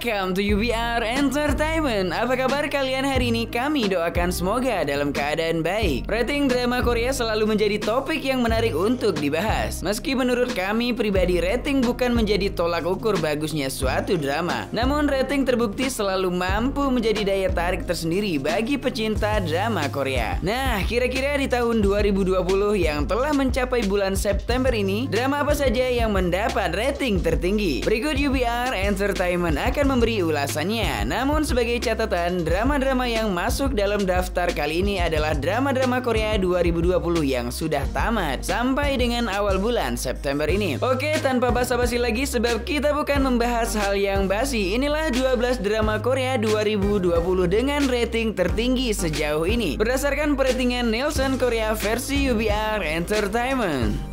Welcome to UBR Entertainment. Apa kabar kalian hari ini? Kami doakan semoga dalam keadaan baik. Rating drama Korea selalu menjadi topik yang menarik untuk dibahas. Meski menurut kami pribadi rating bukan menjadi tolak ukur bagusnya suatu drama, namun rating terbukti selalu mampu menjadi daya tarik tersendiri bagi pecinta drama Korea. Nah, kira-kira di tahun 2020 yang telah mencapai bulan September ini, drama apa saja yang mendapat rating tertinggi? Berikut UBR Entertainment akan memberi ulasannya. Namun sebagai catatan, drama-drama yang masuk dalam daftar kali ini adalah drama-drama Korea 2020 yang sudah tamat sampai dengan awal bulan September ini. Oke, tanpa basa-basi lagi sebab kita bukan membahas hal yang basi. Inilah 12 drama Korea 2020 dengan rating tertinggi sejauh ini berdasarkan peratingan Nielsen Korea versi UBR Entertainment.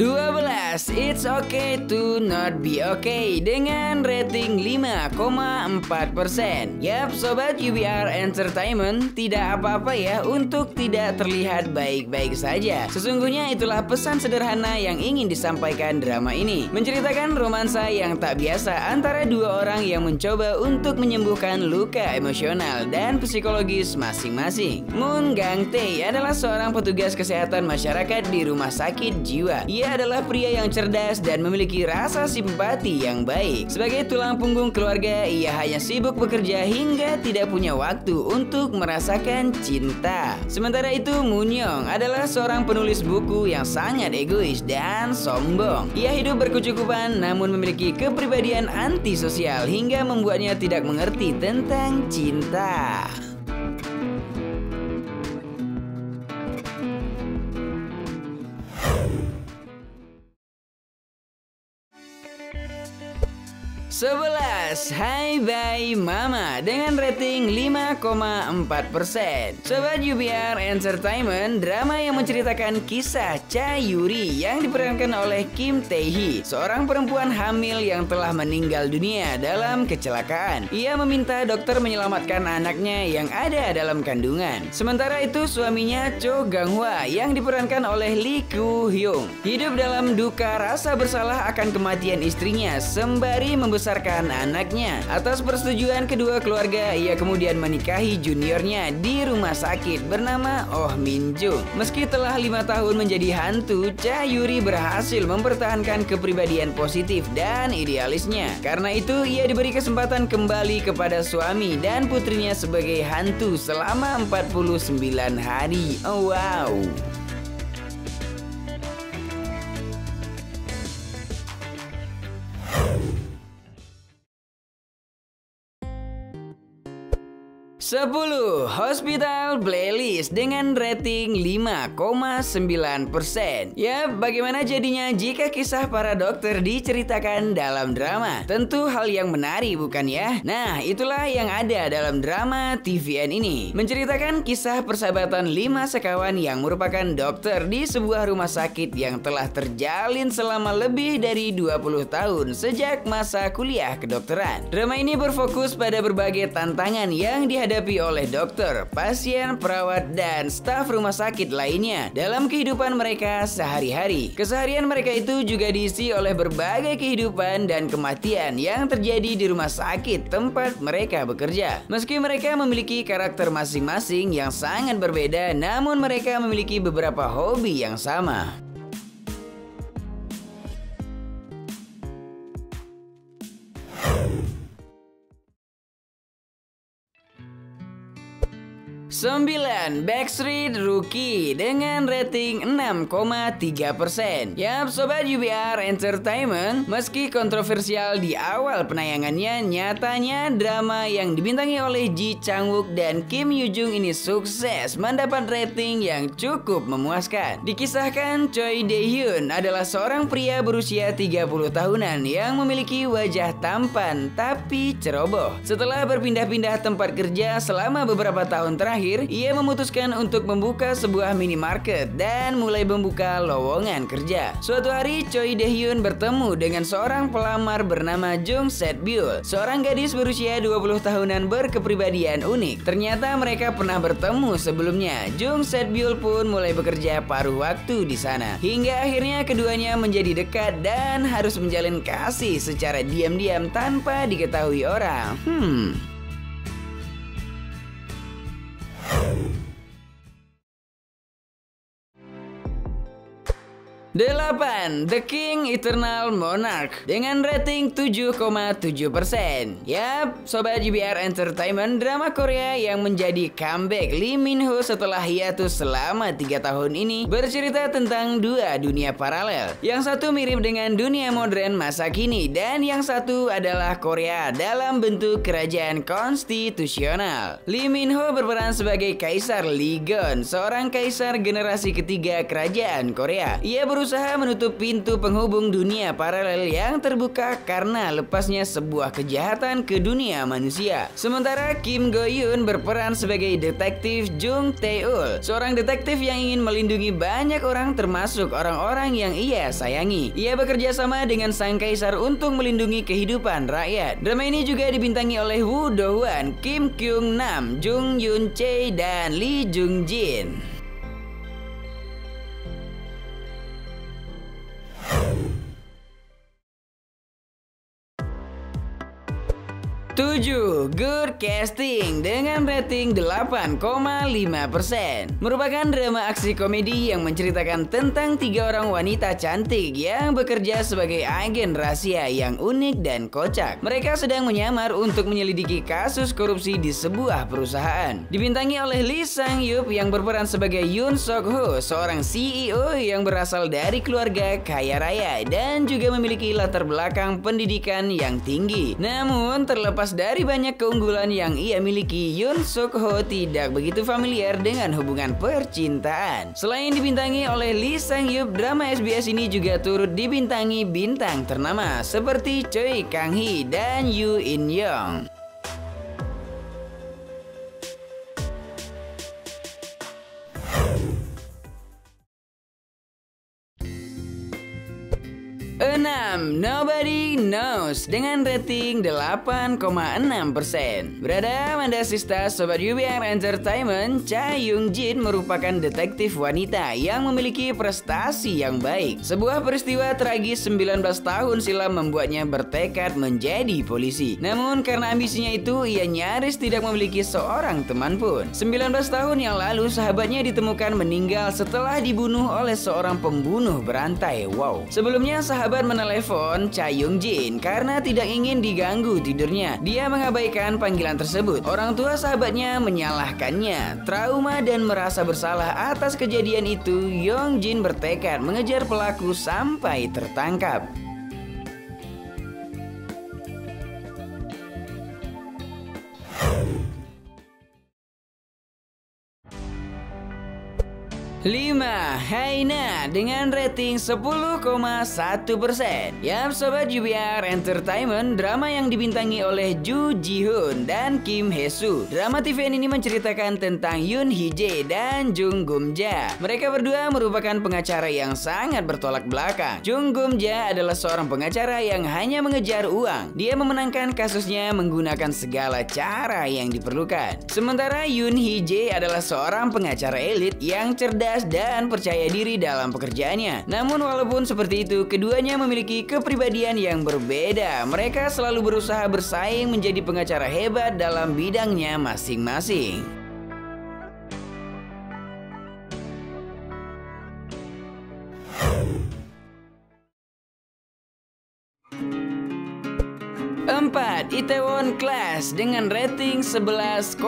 12. It's Okay to Not Be Okay dengan rating 5,4%. Yap, sobat UBR Entertainment, tidak apa-apa ya untuk tidak terlihat baik-baik saja. Sesungguhnya itulah pesan sederhana yang ingin disampaikan drama ini. Menceritakan romansa yang tak biasa antara dua orang yang mencoba untuk menyembuhkan luka emosional dan psikologis masing-masing. Moon Gang-tae adalah seorang petugas kesehatan masyarakat di rumah sakit jiwa. Ia adalah pria yang cerdas dan memiliki rasa simpati yang baik. Sebagai tulang punggung keluarga, ia hanya sibuk bekerja hingga tidak punya waktu untuk merasakan cinta. Sementara itu, Moon Young adalah seorang penulis buku yang sangat egois dan sombong. Ia hidup berkecukupan namun memiliki kepribadian antisosial hingga membuatnya tidak mengerti tentang cinta. 11. Hai Bye Mama dengan rating 5,4%. Sobat UBR Entertainment, drama yang menceritakan kisah Cha Yuri yang diperankan oleh Kim Tae-hee, seorang perempuan hamil yang telah meninggal dunia dalam kecelakaan. Ia meminta dokter menyelamatkan anaknya yang ada dalam kandungan. Sementara itu suaminya Cho Gang-hwa yang diperankan oleh Lee Koo-hyung hidup dalam duka rasa bersalah akan kematian istrinya sembari membesarkan anaknya. Atas persetujuan kedua keluarga, ia kemudian menikahi juniornya di rumah sakit bernama Oh Min Jung. Meski telah 5 tahun menjadi hantu, Cha Yuri berhasil mempertahankan kepribadian positif dan idealisnya. Karena itu, ia diberi kesempatan kembali kepada suami dan putrinya sebagai hantu selama 49 hari. Oh, wow. 10. Hospital Playlist dengan rating 5,9%. Ya, bagaimana jadinya jika kisah para dokter diceritakan dalam drama? Tentu hal yang menarik, bukan ya? Nah, itulah yang ada dalam drama TVN ini. Menceritakan kisah persahabatan 5 sekawan yang merupakan dokter di sebuah rumah sakit yang telah terjalin selama lebih dari 20 tahun sejak masa kuliah kedokteran. Drama ini berfokus pada berbagai tantangan yang dihadapi oleh dokter, pasien, perawat, dan staf rumah sakit lainnya dalam kehidupan mereka sehari-hari. Keseharian mereka itu juga diisi oleh berbagai kehidupan dan kematian yang terjadi di rumah sakit tempat mereka bekerja. Meski mereka memiliki karakter masing-masing yang sangat berbeda, namun mereka memiliki beberapa hobi yang sama. 9. Backstreet Rookie dengan rating 6,3%. Yap, sobat UBR Entertainment, meski kontroversial di awal penayangannya, nyatanya drama yang dibintangi oleh Ji Chang-wook dan Kim Yoo-jung ini sukses mendapat rating yang cukup memuaskan. Dikisahkan Choi Dae-hyun adalah seorang pria berusia 30 tahunan yang memiliki wajah tampan tapi ceroboh. Setelah berpindah-pindah tempat kerja selama beberapa tahun terakhir, terakhir, ia memutuskan untuk membuka sebuah minimarket dan mulai membuka lowongan kerja. Suatu hari, Choi Dae-hyun bertemu dengan seorang pelamar bernama Jung Set-byul, seorang gadis berusia 20 tahunan berkepribadian unik. Ternyata mereka pernah bertemu sebelumnya. Jung Set-byul pun mulai bekerja paruh waktu di sana. Hingga akhirnya keduanya menjadi dekat dan harus menjalin kasih secara diam-diam tanpa diketahui orang. 8. The King Eternal Monarch dengan rating 7,7%. Yap, Sobat UBR Entertainment, drama Korea yang menjadi comeback Lee Min Ho setelah hiatus selama 3 tahun ini bercerita tentang dua dunia paralel. Yang satu mirip dengan dunia modern masa kini dan yang satu adalah Korea dalam bentuk kerajaan konstitusional. Lee Min Ho berperan sebagai Kaisar Lee Gon, seorang kaisar generasi ketiga kerajaan Korea. Ia berusaha menutup pintu penghubung dunia paralel yang terbuka karena lepasnya sebuah kejahatan ke dunia manusia. Sementara Kim Go Yoon berperan sebagai detektif Jung Tae-ul, seorang detektif yang ingin melindungi banyak orang termasuk orang-orang yang ia sayangi. Ia bekerja sama dengan sang kaisar untuk melindungi kehidupan rakyat. Drama ini juga dibintangi oleh Woo Do-hwan, Kim Kyung Nam, Jung Yoon Chae, dan Lee Jung Jin. 7. Good Casting dengan rating 8,5%. Merupakan drama aksi komedi yang menceritakan tentang 3 orang wanita cantik yang bekerja sebagai agen rahasia yang unik dan kocak. Mereka sedang menyamar untuk menyelidiki kasus korupsi di sebuah perusahaan. Dibintangi oleh Lee Sang-yup yang berperan sebagai Yoon Sok-ho, seorang CEO yang berasal dari keluarga kaya raya dan juga memiliki latar belakang pendidikan yang tinggi. Namun terlepas dari banyak keunggulan yang ia miliki, Yoon Sok-ho tidak begitu familiar dengan hubungan percintaan. Selain dibintangi oleh Lee Sang-yup, drama SBS ini juga turut dibintangi bintang ternama seperti Choi Kang-hee dan Yoo In-young. 6. Nobody Knows dengan rating 8,6%. Berada Manda Sista Sobat UBR Entertainment, Cha Young Jin merupakan detektif wanita yang memiliki prestasi yang baik. Sebuah peristiwa tragis 19 tahun silam membuatnya bertekad menjadi polisi. Namun karena ambisinya itu, ia nyaris tidak memiliki seorang teman pun. 19 tahun yang lalu, sahabatnya ditemukan meninggal setelah dibunuh oleh seorang pembunuh berantai. Wow. Sebelumnya sahabat menelepon Cha Young Jin karena tidak ingin diganggu tidurnya. Dia mengabaikan panggilan tersebut. Orang tua sahabatnya menyalahkannya. Trauma dan merasa bersalah atas kejadian itu, Young Jin bertekad mengejar pelaku sampai tertangkap. 5. Haina dengan rating 10,1%. Yap Sobat UBR Entertainment, drama yang dibintangi oleh Ju Ji-hoon dan Kim Hae-soo. Drama TVN ini menceritakan tentang Yoon Hee-jae dan Jung Gum-ja. Mereka berdua merupakan pengacara yang sangat bertolak belakang. Jung Gum-ja adalah seorang pengacara yang hanya mengejar uang. Dia memenangkan kasusnya menggunakan segala cara yang diperlukan. Sementara Yoon Hee-jae adalah seorang pengacara elit yang cerdas dan percaya diri dalam pekerjaannya. Namun walaupun seperti itu, keduanya memiliki kepribadian yang berbeda. Mereka selalu berusaha bersaing menjadi pengacara hebat dalam bidangnya masing-masing. 4. Itaewon Class dengan rating 11,8%.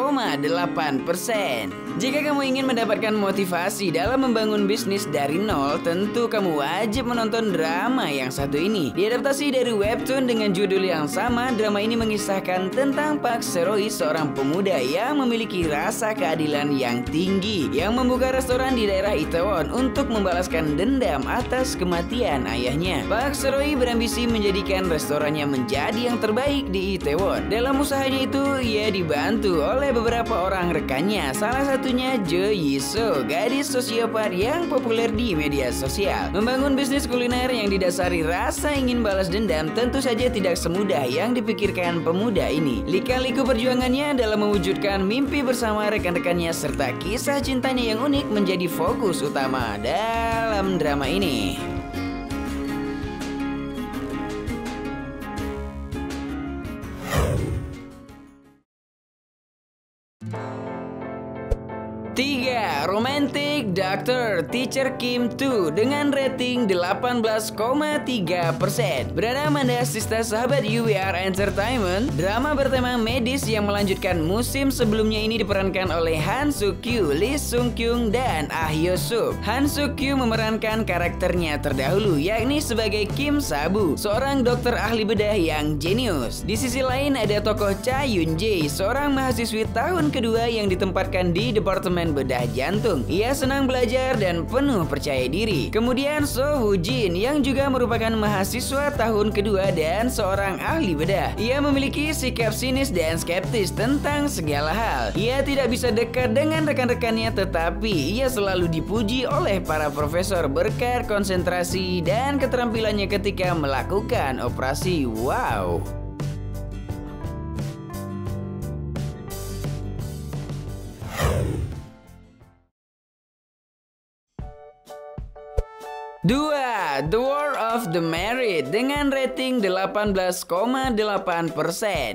Jika kamu ingin mendapatkan motivasi dalam membangun bisnis dari nol, tentu kamu wajib menonton drama yang satu ini. Diadaptasi dari webtoon dengan judul yang sama, drama ini mengisahkan tentang Park Se-roy, seorang pemuda yang memiliki rasa keadilan yang tinggi, yang membuka restoran di daerah Itaewon untuk membalaskan dendam atas kematian ayahnya. Park Se-roy berambisi menjadikan restorannya menjadi yang terbaik di Itaewon. Dalam usahanya itu, ia dibantu oleh beberapa orang rekannya, salah satunya Jo Yi-soo, gadis sosiopat yang populer di media sosial. Membangun bisnis kuliner yang didasari rasa ingin balas dendam tentu saja tidak semudah yang dipikirkan pemuda ini. Lika-liku perjuangannya dalam mewujudkan mimpi bersama rekan-rekannya serta kisah cintanya yang unik menjadi fokus utama dalam drama ini. Tiga, Romantic Doctor Teacher Kim 2 dengan rating 18,3%. Berada Amanda Sista sahabat UWR Entertainment, drama bertema medis yang melanjutkan musim sebelumnya ini diperankan oleh Han Suk-kyu, Lee Sung-kyung, dan Ah Hyo-suk. Han Suk-kyu memerankan karakternya terdahulu, yakni sebagai Kim Sabu, seorang dokter ahli bedah yang jenius. Di sisi lain ada tokoh Cha Yun-jae, seorang mahasiswi tahun kedua yang ditempatkan di departemen bedah jantung. Ia senang belajar dan penuh percaya diri. Kemudian So Woo Jin yang juga merupakan mahasiswa tahun kedua dan seorang ahli bedah. Ia memiliki sikap sinis dan skeptis tentang segala hal. Ia tidak bisa dekat dengan rekan-rekannya, tetapi ia selalu dipuji oleh para profesor berkat konsentrasi dan keterampilannya ketika melakukan operasi. Wow. 2. The War of the Married dengan rating 18,8%.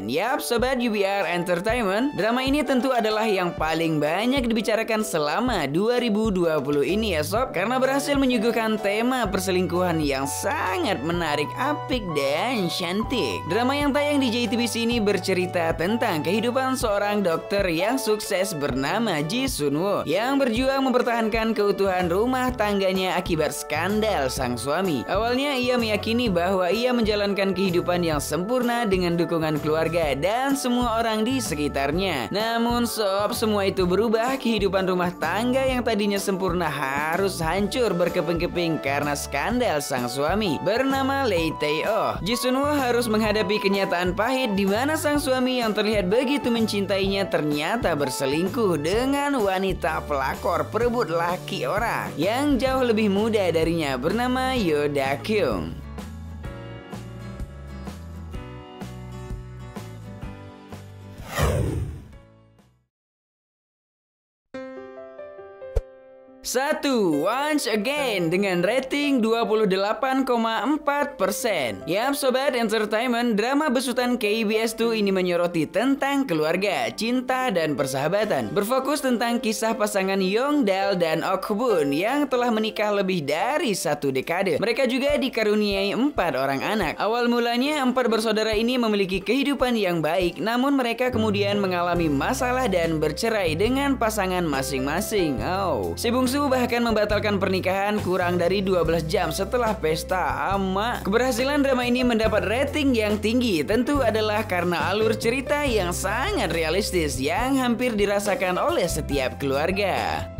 Yap, sobat UBR Entertainment, drama ini tentu adalah yang paling banyak dibicarakan selama 2020 ini ya sob, karena berhasil menyuguhkan tema perselingkuhan yang sangat menarik, apik, dan cantik. Drama yang tayang di JTBC ini bercerita tentang kehidupan seorang dokter yang sukses bernama Ji Sun-woo yang berjuang mempertahankan keutuhan rumah tangganya akibat skandal sang suami. Awalnya ia meyakini bahwa ia menjalankan kehidupan yang sempurna dengan dukungan keluarga dan semua orang di sekitarnya. Namun sob, semua itu berubah. Kehidupan rumah tangga yang tadinya sempurna harus hancur berkeping-keping karena skandal sang suami bernama Lee Tae-oh. Ji Sun-woo harus menghadapi kenyataan pahit di mana sang suami yang terlihat begitu mencintainya ternyata berselingkuh dengan wanita pelakor perebut laki orang yang jauh lebih muda darinya bernama Yoo Da-kyung. Satu, Once Again dengan rating 28,4%. Yap sobat entertainment, drama besutan KBS 2 ini menyoroti tentang keluarga, cinta, dan persahabatan. Berfokus tentang kisah pasangan Yong-dal dan Ok-bun yang telah menikah lebih dari 1 dekade. Mereka juga dikaruniai 4 orang anak. Awal mulanya 4 bersaudara ini memiliki kehidupan yang baik, namun mereka kemudian mengalami masalah dan bercerai dengan pasangan masing-masing. Si bungsu bahkan membatalkan pernikahan kurang dari 12 jam setelah pesta. Keberhasilan drama ini mendapat rating yang tinggi tentu adalah karena alur cerita yang sangat realistis yang hampir dirasakan oleh setiap keluarga.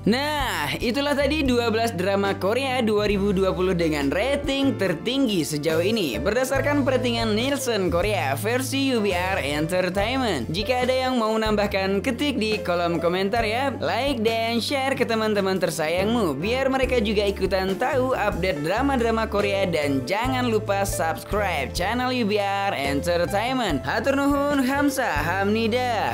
Nah, itulah tadi 12 drama Korea 2020 dengan rating tertinggi sejauh ini berdasarkan peratingan Nielsen Korea versi UBR Entertainment. Jika ada yang mau menambahkan, ketik di kolom komentar ya. Like dan share ke teman-teman tersayangmu biar mereka juga ikutan tahu update drama-drama Korea, dan jangan lupa subscribe channel UBR Entertainment. Hatur nuhun, hamsahamnida.